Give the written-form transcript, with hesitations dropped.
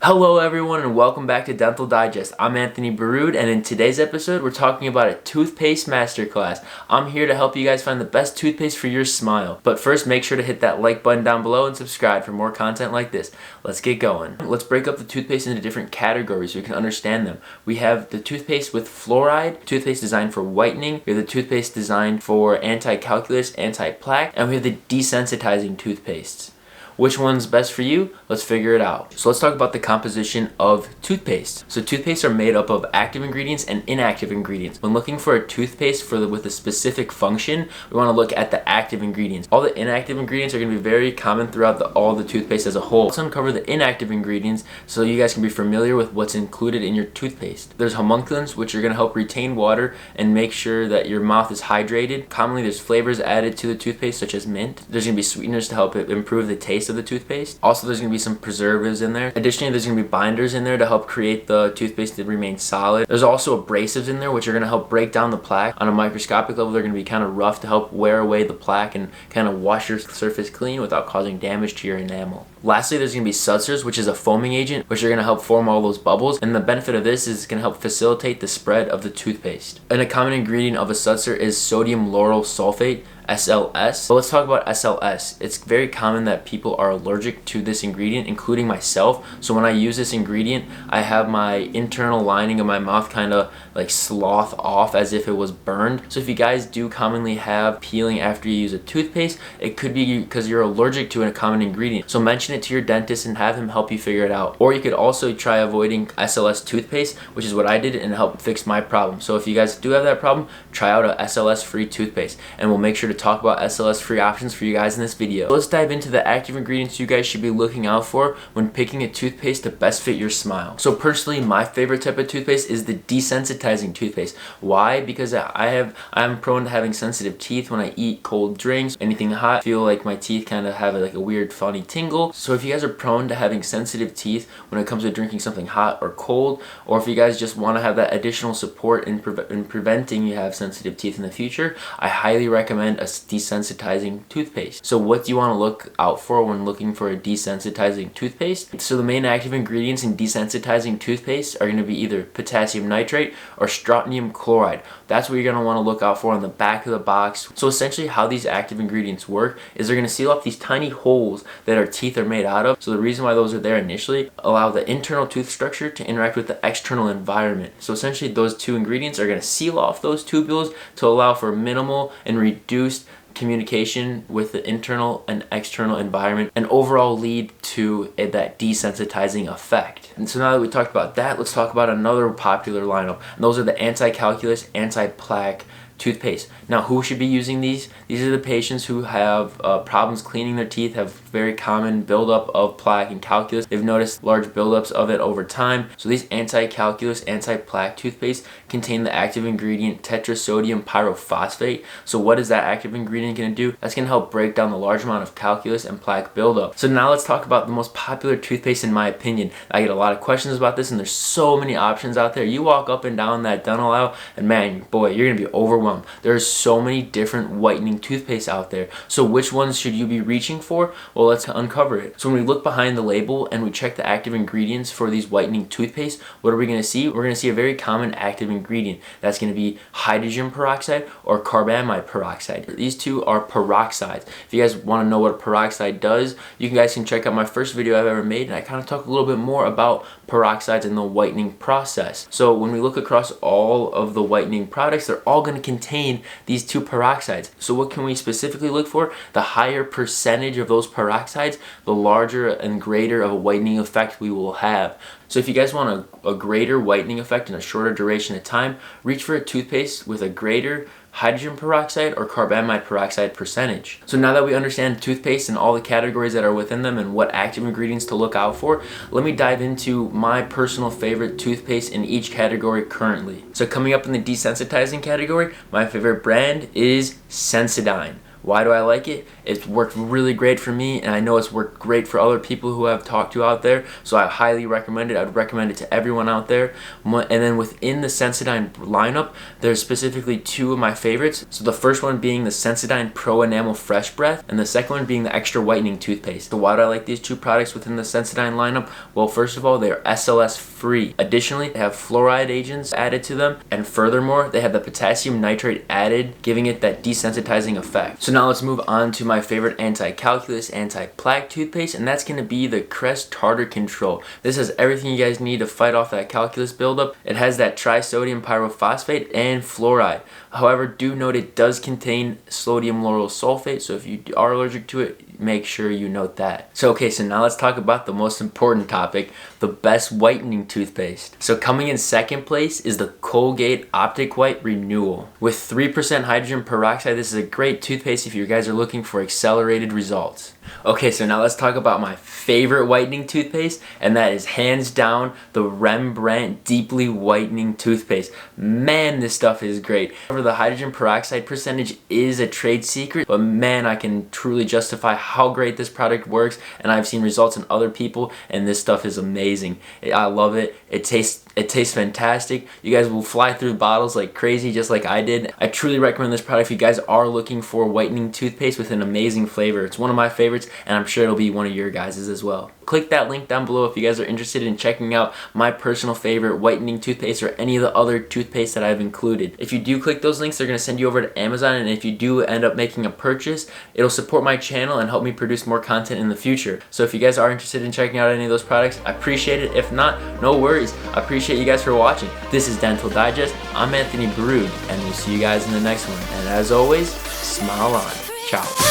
Hello everyone and welcome back to Dental Digest. I'm Anthony Baroud and in today's episode we're talking about a toothpaste masterclass. I'm here to help you guys find the best toothpaste for your smile. But first make sure to hit that like button down below and subscribe for more content like this. Let's get going. Let's break up the toothpaste into different categories so you can understand them. We have the toothpaste with fluoride, toothpaste designed for whitening, we have the toothpaste designed for anti-calculus, anti-plaque, and we have the desensitizing toothpastes. Which one's best for you? Let's figure it out. So let's talk about the composition of toothpaste. So toothpaste are made up of active ingredients and inactive ingredients. When looking for a toothpaste with a specific function, we want to look at the active ingredients. All the inactive ingredients are going to be very common throughout all the toothpaste as a whole. Let's uncover the inactive ingredients so you guys can be familiar with what's included in your toothpaste. There's homunculins, which are going to help retain water and make sure that your mouth is hydrated. Commonly there's flavors added to the toothpaste such as mint. There's going to be sweeteners to help it improve the taste of the toothpaste. Also, there's going to be some preservatives in there. Additionally, there's going to be binders in there to help create the toothpaste to remain solid. There's also abrasives in there which are going to help break down the plaque. On a microscopic level, they're going to be kind of rough to help wear away the plaque and kind of wash your surface clean without causing damage to your enamel. Lastly, there's going to be sudsers, which is a foaming agent, which are going to help form all those bubbles. And the benefit of this is it's going to help facilitate the spread of the toothpaste. And a common ingredient of a sudser is sodium lauryl sulfate, SLS. So let's talk about SLS. It's very common that people are allergic to this ingredient, including myself. So when I use this ingredient, I have my internal lining of my mouth kind of like slough off as if it was burned. So if you guys do commonly have peeling after you use a toothpaste, it could be because you're allergic to a common ingredient. So mention it to your dentist and have him help you figure it out. Or you could also try avoiding SLS toothpaste, which is what I did, and help fix my problem. So if you guys do have that problem, try out a SLS free toothpaste, and we'll make sure to talk about SLS free options for you guys in this video. So let's dive into the active ingredients you guys should be looking out for when picking a toothpaste to best fit your smile. So personally, my favorite type of toothpaste is the desensitizing toothpaste. Why? Because I'm prone to having sensitive teeth when I eat cold drinks, anything hot. I feel like my teeth kind of have like a weird funny tingle. So if you guys are prone to having sensitive teeth when it comes to drinking something hot or cold, or if you guys just want to have that additional support in preventing you have sensitive teeth in the future, I highly recommend a desensitizing toothpaste. So what do you want to look out for when looking for a desensitizing toothpaste? So the main active ingredients in desensitizing toothpaste are going to be either potassium nitrate or strontium chloride. That's what you're going to want to look out for on the back of the box. So essentially how these active ingredients work is they're going to seal up these tiny holes that our teeth are made out of. So the reason why those are there initially allow the internal tooth structure to interact with the external environment. So essentially those two ingredients are going to seal off those tubules to allow for minimal and reduced communication with the internal and external environment and overall lead to that desensitizing effect. And so now that we talked about that, let's talk about another popular lineup, and those are the anti-calculus, anti-plaque toothpaste. Now, who should be using these? These are the patients who have problems cleaning their teeth, have very common buildup of plaque and calculus. They've noticed large buildups of it over time. So these anti-calculus, anti-plaque toothpaste contain the active ingredient tetrasodium pyrophosphate. So what is that active ingredient going to do? That's going to help break down the large amount of calculus and plaque buildup. So now let's talk about the most popular toothpaste in my opinion. I get a lot of questions about this and there's so many options out there. You walk up and down that dental aisle and man, boy, you're going to be overwhelmed. There's so many different whitening toothpaste out there. So which ones should you be reaching for? Well, let's uncover it. So when we look behind the label and we check the active ingredients for these whitening toothpaste, what are we going to see? We're going to see a very common active ingredient. That's going to be hydrogen peroxide or carbamide peroxide. These two are peroxides. If you guys want to know what a peroxide does, you guys can check out my first video I've ever made, and I kind of talk a little bit more about peroxides and the whitening process. So when we look across all of the whitening products, they're all going to contain these two peroxides. So what can we specifically look for? The higher percentage of those peroxides, the larger and greater of a whitening effect we will have. So if you guys want a greater whitening effect in a shorter duration of time, reach for a toothpaste with a greater hydrogen peroxide or carbamide peroxide percentage. So now that we understand toothpaste and all the categories that are within them and what active ingredients to look out for, let me dive into my personal favorite toothpaste in each category currently. So coming up in the desensitizing category, my favorite brand is Sensodyne, Why do I like it? It's worked really great for me, and I know it's worked great for other people who I've talked to out there, so I highly recommend it. I'd recommend it to everyone out there. And then within the Sensodyne lineup, there's specifically two of my favorites. So the first one being the Sensodyne Pro Enamel Fresh Breath, and the second one being the Extra Whitening Toothpaste. So why do I like these two products within the Sensodyne lineup? Well, first of all, they're SLS free. Additionally, they have fluoride agents added to them, and furthermore, they have the potassium nitrate added, giving it that desensitizing effect. So now let's move on to my favorite anti-calculus, anti-plaque toothpaste, and that's going to be the Crest Tartar Control. This has everything you guys need to fight off that calculus buildup. It has that trisodium pyrophosphate and fluoride. However, do note it does contain sodium lauryl sulfate, so if you are allergic to it, make sure you note that. So now let's talk about the most important topic, the best whitening toothpaste. So coming in second place is the Colgate Optic White Renewal. With 3% hydrogen peroxide, this is a great toothpaste if you guys are looking for accelerated results. So now let's talk about my favorite whitening toothpaste, and that is hands down the Rembrandt Deeply Whitening Toothpaste. Man, this stuff is great. However, the hydrogen peroxide percentage is a trade secret, but man, I can truly justify how great this product works, and I've seen results in other people, and this stuff is amazing. I love it. It tastes fantastic. You guys will fly through bottles like crazy, just like I did. I truly recommend this product if you guys are looking for whitening toothpaste with an amazing flavor. It's one of my favorites, and I'm sure it'll be one of your guys's as well. Click that link down below if you guys are interested in checking out my personal favorite whitening toothpaste or any of the other toothpaste that I've included. If you do click those links, they're going to send you over to Amazon, and if you do end up making a purchase, it'll support my channel and help me produce more content in the future. So if you guys are interested in checking out any of those products, I appreciate it. If not, no worries. I appreciate you guys for watching. This is Dental Digest. I'm Anthony Baroud, and we'll see you guys in the next one. And as always, smile on. Ciao.